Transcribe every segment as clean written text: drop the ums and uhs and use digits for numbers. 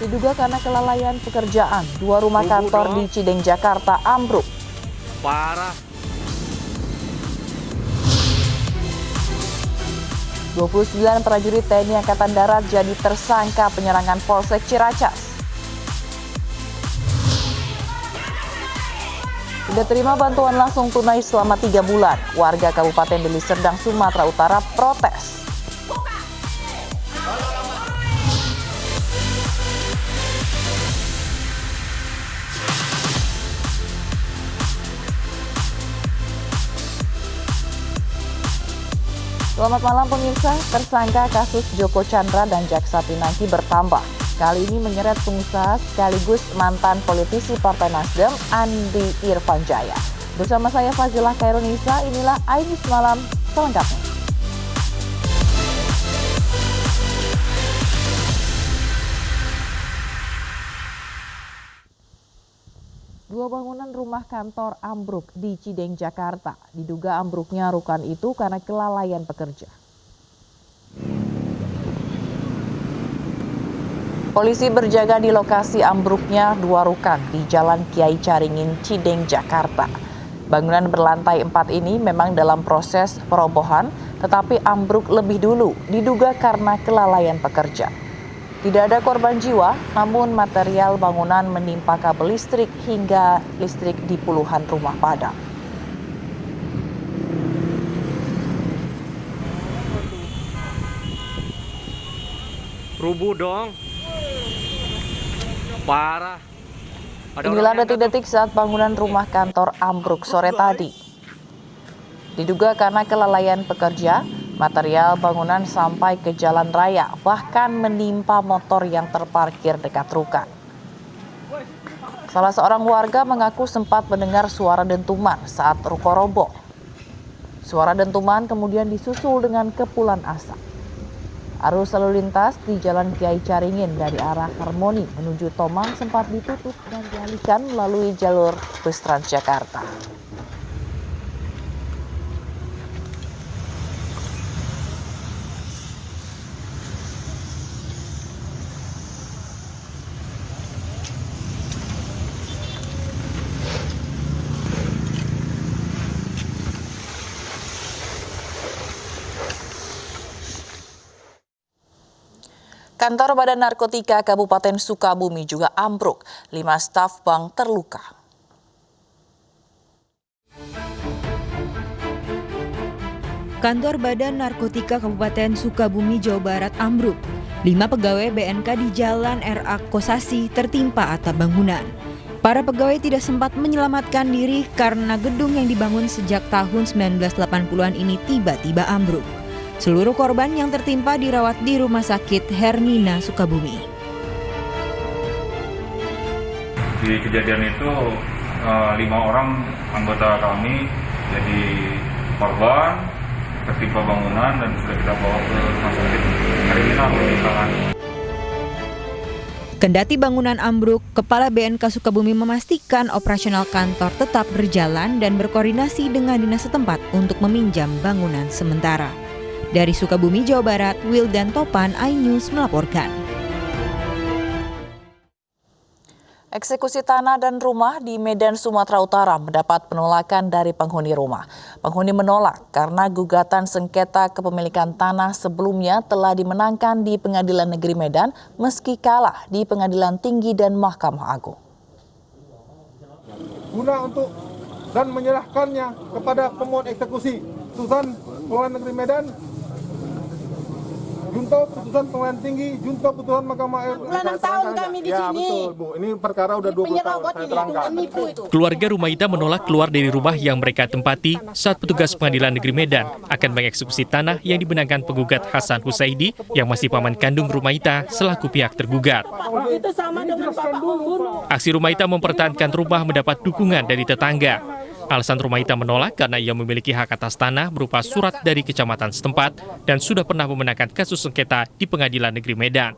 Diduga karena kelalaian pekerjaan, 2 rumah kantor di Cideng, Jakarta ambruk. Parah. 29 prajurit TNI Angkatan Darat jadi tersangka penyerangan Polsek Ciracas. Tidak terima bantuan langsung tunai selama 3 bulan, warga Kabupaten Deli Serdang, Sumatera Utara protes. Selamat malam pemirsa, tersangka kasus Joko Chandra dan Jaksa Pinangki bertambah. Kali ini menyeret pengusaha sekaligus mantan politisi Partai Nasdem, Andi Irfanjaya. Bersama saya Fazilah Khairunisa, inilah iNews Malam selengkapnya. Dua bangunan rumah kantor ambruk di Cideng, Jakarta. Diduga ambruknya rukan itu karena kelalaian pekerja. Polisi berjaga di lokasi ambruknya 2 rukan di Jalan Kiai Caringin, Cideng, Jakarta. Bangunan berlantai 4 ini memang dalam proses perobohan, tetapi ambruk lebih dulu, diduga karena kelalaian pekerja. Tidak ada korban jiwa, namun material bangunan menimpa kabel listrik hingga listrik di puluhan rumah padam. Rubuh dong. Parah. Inilah detik-detik saat bangunan rumah kantor ambruk sore tadi. Diduga karena kelalaian pekerja, material bangunan sampai ke jalan raya, bahkan menimpa motor yang terparkir dekat rukan. Salah seorang warga mengaku sempat mendengar suara dentuman saat ruko roboh. Suara dentuman kemudian disusul dengan kepulan asap. Arus lalu lintas di Jalan Kiai Caringin dari arah Harmoni menuju Tomang sempat ditutup dan dialihkan melalui jalur bus Transjakarta. Kantor Badan Narkotika Kabupaten Sukabumi juga ambruk, 5 staf bank terluka. Kantor Badan Narkotika Kabupaten Sukabumi, Jawa Barat ambruk. 5 pegawai BNK di Jalan RA Kosasi tertimpa atap bangunan. Para pegawai tidak sempat menyelamatkan diri karena gedung yang dibangun sejak tahun 1980-an ini tiba-tiba ambruk. Seluruh korban yang tertimpa dirawat di Rumah Sakit Hermina Sukabumi. Di kejadian itu 5 orang anggota kami jadi korban tertimpa bangunan dan sudah kita bawa ke Rumah Sakit Hermina untuk ditangani. Kendati bangunan ambruk, Kepala BNK Sukabumi memastikan operasional kantor tetap berjalan dan berkoordinasi dengan dinas setempat untuk meminjam bangunan sementara. Dari Sukabumi, Jawa Barat, Wildan Topan, iNews melaporkan. Eksekusi tanah dan rumah di Medan, Sumatera Utara mendapat penolakan dari penghuni rumah. Penghuni menolak karena gugatan sengketa kepemilikan tanah sebelumnya telah dimenangkan di Pengadilan Negeri Medan meski kalah di Pengadilan Tinggi dan Mahkamah Agung. Guna untuk dan menyerahkannya kepada pemohon eksekusi putusan Pengadilan Negeri Medan, junto putusan Pengadilan Tinggi, junto putusan Mahkamah Agung. 6 tahun kami di sini. Betul, Bu. Ini perkara udah 20 tahun saya terangkan. Keluarga Rumaita menolak keluar dari rumah yang mereka tempati saat petugas Pengadilan Negeri Medan akan mengeksekusi tanah yang dibenangkan penggugat Hasan Husaidi yang masih paman kandung Rumaita selaku pihak tergugat. Itu sama dengan Bapak pembunuh. Aksi Rumaita mempertahankan rumah mendapat dukungan dari tetangga. Alasan Rumaita menolak karena ia memiliki hak atas tanah berupa surat dari kecamatan setempat dan sudah pernah memenangkan kasus sengketa di Pengadilan Negeri Medan.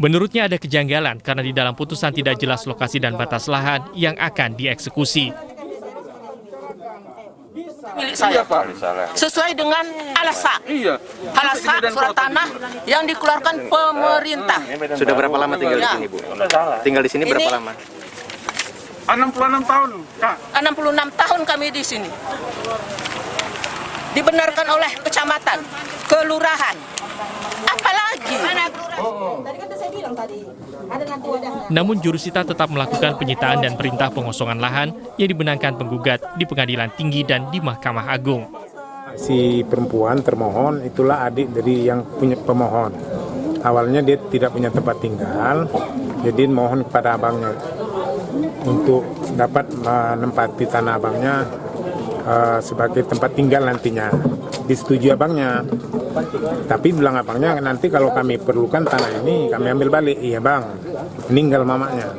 Menurutnya ada kejanggalan karena di dalam putusan tidak jelas lokasi dan batas lahan yang akan dieksekusi. milik saya, Pak. Sesuai dengan alasan. Alasan surat tanah yang dikeluarkan pemerintah. Sudah berapa lama tinggal di sini, Bu? Tinggal di sini berapa lama? 66 tahun, Kak. 66 tahun kami di sini. Dibenarkan oleh kecamatan, kelurahan. Apalagi? Tadi kan saya bilang tadi, ada nanti wadahnya. Namun jurusita tetap melakukan penyitaan dan perintah pengosongan lahan yang dibenarkan penggugat di Pengadilan Tinggi dan di Mahkamah Agung. Si perempuan termohon itulah adik dari yang punya pemohon. Awalnya dia tidak punya tempat tinggal, jadi mohon kepada abangnya untuk dapat menempati tanah abangnya sebagai tempat tinggal nantinya. Disetujui abangnya, tapi bilang abangnya nanti kalau kami perlukan tanah ini kami ambil balik. Iya bang, meninggal mamanya.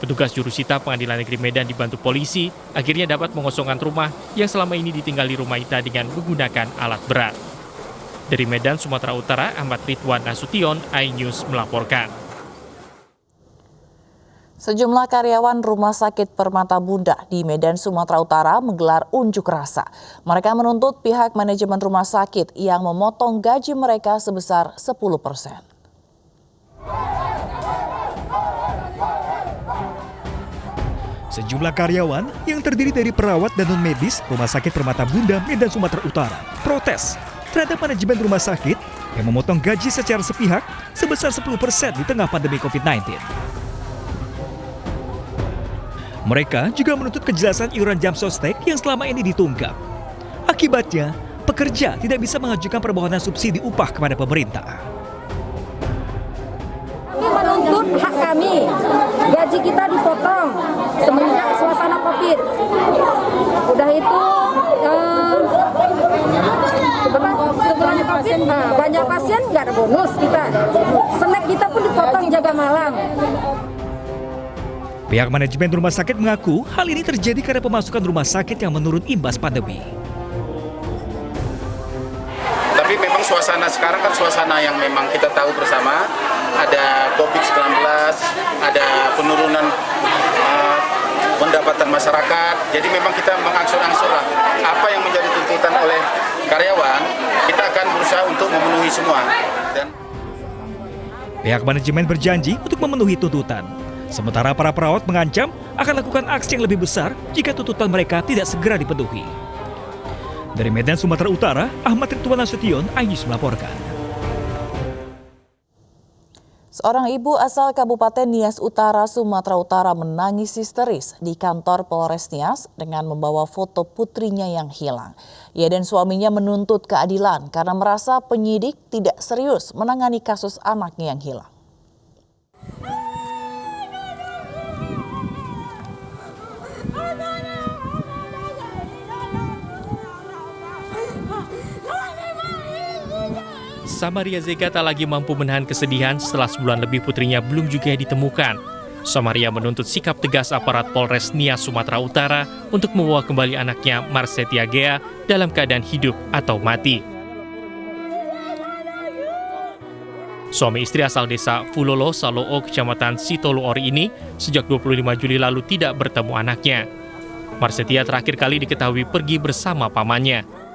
Petugas jurusita Pengadilan Negeri Medan dibantu polisi akhirnya dapat mengosongkan rumah yang selama ini ditinggali Rumaita dengan menggunakan alat berat. Dari Medan, Sumatera Utara, Ahmad Ridwan Nasution, iNews melaporkan. Sejumlah karyawan Rumah Sakit Permata Bunda di Medan, Sumatera Utara menggelar unjuk rasa. Mereka menuntut pihak manajemen rumah sakit yang memotong gaji mereka sebesar 10%. Sejumlah karyawan yang terdiri dari perawat dan non-medis Rumah Sakit Permata Bunda, Medan, Sumatera Utara protes terhadap manajemen rumah sakit yang memotong gaji secara sepihak sebesar 10% di tengah pandemi COVID-19. Mereka juga menuntut kejelasan iuran jam sostek yang selama ini ditunggak. Akibatnya, pekerja tidak bisa mengajukan permohonan subsidi upah kepada pemerintah. Kami menuntut hak kami, gaji kita dipotong semenjak suasana COVID. Udah itu sebelum COVID banyak pasien nggak ada bonus kita. Snack kita pun dipotong jaga malam. Pihak manajemen rumah sakit mengaku hal ini terjadi karena pemasukan rumah sakit yang menurun imbas pandemi. Tapi memang suasana sekarang kan suasana yang memang kita tahu bersama, ada COVID-19, ada penurunan pendapatan masyarakat. Jadi memang kita mengangsur-angsur lah. Apa yang menjadi tuntutan oleh karyawan, kita akan berusaha untuk memenuhi semua. Pihak manajemen berjanji untuk memenuhi tuntutan. Sementara para perawat mengancam akan lakukan aksi yang lebih besar jika tuntutan mereka tidak segera dipenuhi. Dari Medan, Sumatera Utara, Ahmad Ridwan Nasution, iNews melaporkan. Seorang ibu asal Kabupaten Nias Utara, Sumatera Utara menangis histeris di kantor Polres Nias dengan membawa foto putrinya yang hilang. Ia dan suaminya menuntut keadilan karena merasa penyidik tidak serius menangani kasus anaknya yang hilang. Samaria Zega tak lagi mampu menahan kesedihan setelah sebulan lebih putrinya belum juga ditemukan. Samaria menuntut sikap tegas aparat Polres Nias, Sumatera Utara untuk membawa kembali anaknya Marsetia Gea dalam keadaan hidup atau mati. Suami istri asal desa Fulolo, Saloo, Kecamatan Sitoluori ini sejak 25 Juli lalu tidak bertemu anaknya. Marsetia terakhir kali diketahui pergi bersama pamannya.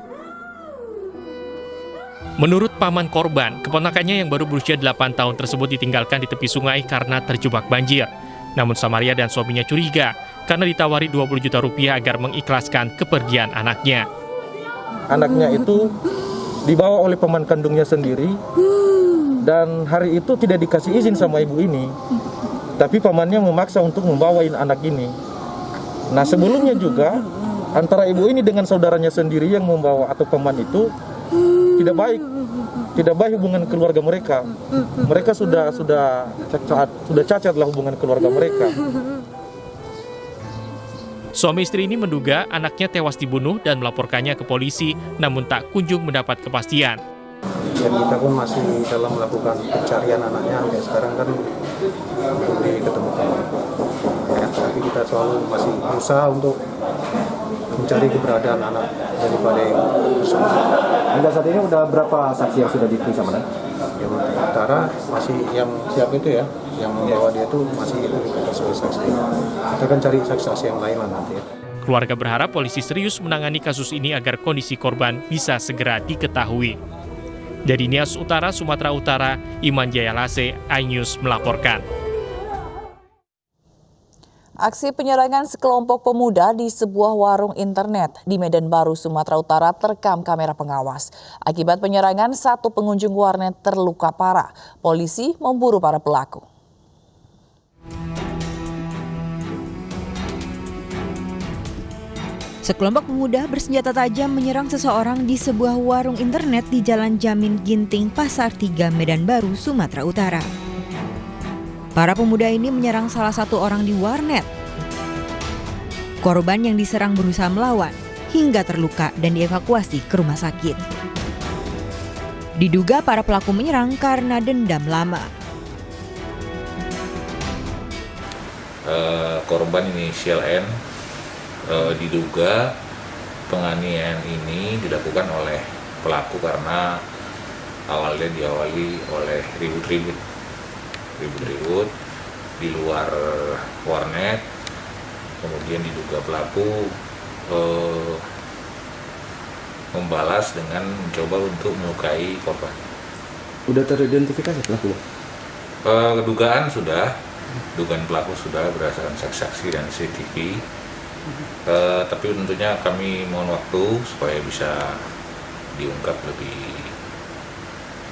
Menurut paman korban, keponakannya yang baru berusia 8 tahun tersebut ditinggalkan di tepi sungai karena terjebak banjir. Namun Samaria dan suaminya curiga karena ditawari 20 juta rupiah agar mengikhlaskan kepergian anaknya. Anaknya itu dibawa oleh paman kandungnya sendiri dan hari itu tidak dikasih izin sama ibu ini. Tapi pamannya memaksa untuk membawa anak ini. Nah sebelumnya juga antara ibu ini dengan saudaranya sendiri yang membawa atau paman itu tidak baik hubungan keluarga mereka. Mereka sudah cacat lah hubungan keluarga mereka. Suami istri ini menduga anaknya tewas dibunuh dan melaporkannya ke polisi, namun tak kunjung mendapat kepastian. Dan kita pun masih dalam melakukan pencarian anaknya sampai sekarang kan belum diketemukan. Ya, tapi kita selalu masih berusaha untuk mencari keberadaan anak daripada yang bersama. Hingga saat ini udah berapa saksi yang sudah diperiksa, Mas? Yang utara masih yang siap itu ya, yang membawa dia itu masih itu sebagai saksi. Kita akan cari saksi-saksi yang lain lah nanti. Keluarga berharap polisi serius menangani kasus ini agar kondisi korban bisa segera diketahui. Dari Nias Utara, Sumatera Utara, Iman Jayalase, iNews melaporkan. Aksi penyerangan sekelompok pemuda di sebuah warung internet di Medan Baru, Sumatera Utara terekam kamera pengawas. Akibat penyerangan, satu pengunjung warnet terluka parah. Polisi memburu para pelaku. Sekelompok pemuda bersenjata tajam menyerang seseorang di sebuah warung internet di Jalan Jamin Ginting, Pasar 3, Medan Baru, Sumatera Utara. Para pemuda ini menyerang salah satu orang di warnet. Korban yang diserang berusaha melawan hingga terluka dan dievakuasi ke rumah sakit. Diduga para pelaku menyerang karena dendam lama. Korban inisial N diduga penganiayaan ini dilakukan oleh pelaku karena awalnya diawali oleh ribut-ribut di luar warnet. Kemudian diduga pelaku membalas dengan mencoba untuk melukai korban. Udah teridentifikasi pelaku? Dugaan pelaku sudah berdasarkan saksi-saksi dan CCTV. Tapi tentunya kami mohon waktu supaya bisa diungkap lebih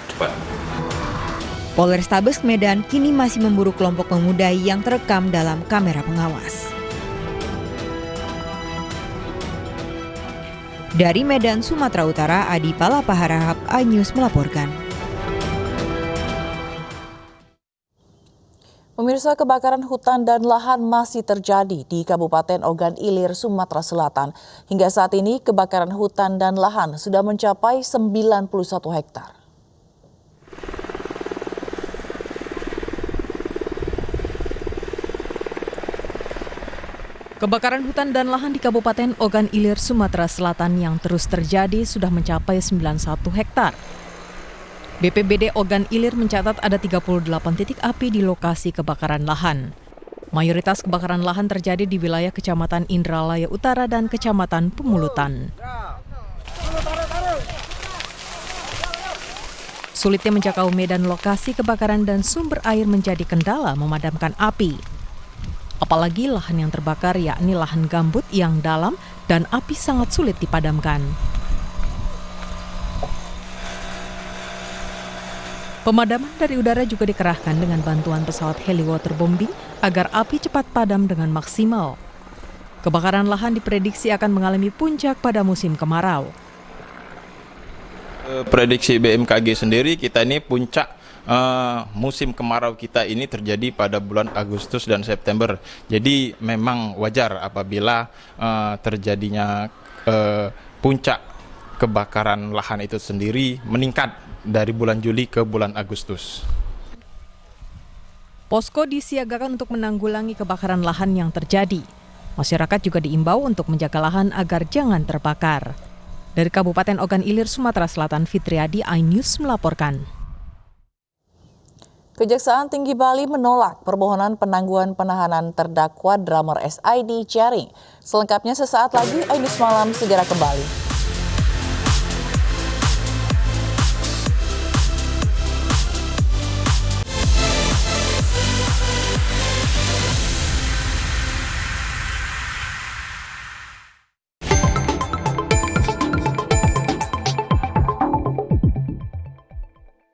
cepat. Polrestabes Medan kini masih memburu kelompok pemuda yang terekam dalam kamera pengawas. Dari Medan, Sumatera Utara, Adi Palapaharahap, iNews melaporkan. Pemirsa, kebakaran hutan dan lahan masih terjadi di Kabupaten Ogan Ilir, Sumatera Selatan. Hingga saat ini, kebakaran hutan dan lahan sudah mencapai 91 hektar. Kebakaran hutan dan lahan di Kabupaten Ogan Ilir, Sumatera Selatan yang terus terjadi sudah mencapai 91 hektar. BPBD Ogan Ilir mencatat ada 38 titik api di lokasi kebakaran lahan. Mayoritas kebakaran lahan terjadi di wilayah Kecamatan Indralaya Utara dan Kecamatan Pemulutan. Sulitnya menjangkau medan lokasi kebakaran dan sumber air menjadi kendala memadamkan api. Apalagi lahan yang terbakar yakni lahan gambut yang dalam dan api sangat sulit dipadamkan. Pemadaman dari udara juga dikerahkan dengan bantuan pesawat heli waterbombing agar api cepat padam dengan maksimal. Kebakaran lahan diprediksi akan mengalami puncak pada musim kemarau. Prediksi BMKG sendiri kita ini puncak musim kemarau kita ini terjadi pada bulan Agustus dan September. Jadi memang wajar apabila terjadinya puncak kebakaran lahan itu sendiri meningkat dari bulan Juli ke bulan Agustus. Posko disiagakan untuk menanggulangi kebakaran lahan yang terjadi. Masyarakat juga diimbau untuk menjaga lahan agar jangan terbakar. Dari Kabupaten Ogan Ilir, Sumatera Selatan, Fitriadi, iNews melaporkan. Kejaksaan Tinggi Bali menolak permohonan penangguhan penahanan terdakwa drummer SID Jering. Selengkapnya sesaat lagi, iNews Malam segera kembali.